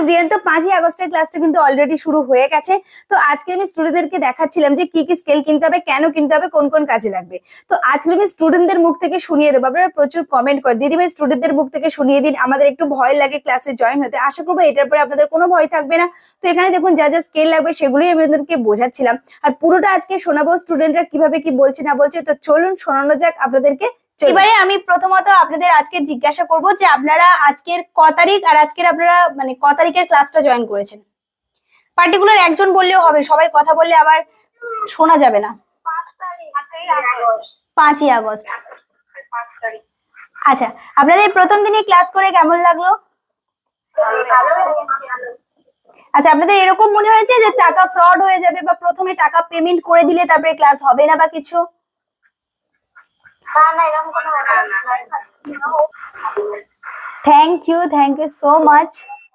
Everyone, তো 5ই আগস্টের ক্লাসটা কিন্তু অলরেডি শুরু হয়ে গেছে। তো আজকে আমি স্টুডেন্টদেরকে দেখাচ্ছিলাম যে কি কি স্কেল কিনতে হবে, কেন কিনতে হবে, কোন কোন কাজে লাগবে। তো আজকে আমি স্টুডেন্টদের মুখ থেকে শুনিয়ে দেবো। আপনারা প্রচুর কমেন্ট করে দিদি ভাই স্টুডেন্টদের মুখ থেকে শুনিয়ে দিন, আমাদের একটু ভয় লাগে ক্লাসে জয়েন হতে। আশা করবো এটার পরে আপনাদের কোনো ভয় থাকবে না। তো এখানে দেখুন যা যা স্কেল লাগবে সেগুলোই আমি ওদেরকে বোঝাচ্ছিলাম, আর পুরোটা আজকে শোনাবো স্টুডেন্টরা কিভাবে কি বলছে না বলছে। তো চলুন শোনানো যাক আপনাদেরকে। এবারে আমি প্রথমত আপনাদের আজকে জিজ্ঞাসা করব যে আপনারা আজকের ক তারিখ আর আজকের আপনারা মানে ক তারিখের ক্লাসটা জয়েন করেছেন। পার্টিকুলার একজন বললেও হবে, সবাই কথা বললে আবার শোনা যাবে না। 5ই আগস্ট। আচ্ছা, আপনাদের প্রথম দিনে ক্লাস করে কেমন লাগলো? আচ্ছা, আপনাদের এরকম মনে হয়েছে যে টাকা ফ্রড হয়ে যাবে বা প্রথমে টাকা পেমেন্ট করে দিলে তারপরে ক্লাস হবে না বা কিছু? Thank you so much.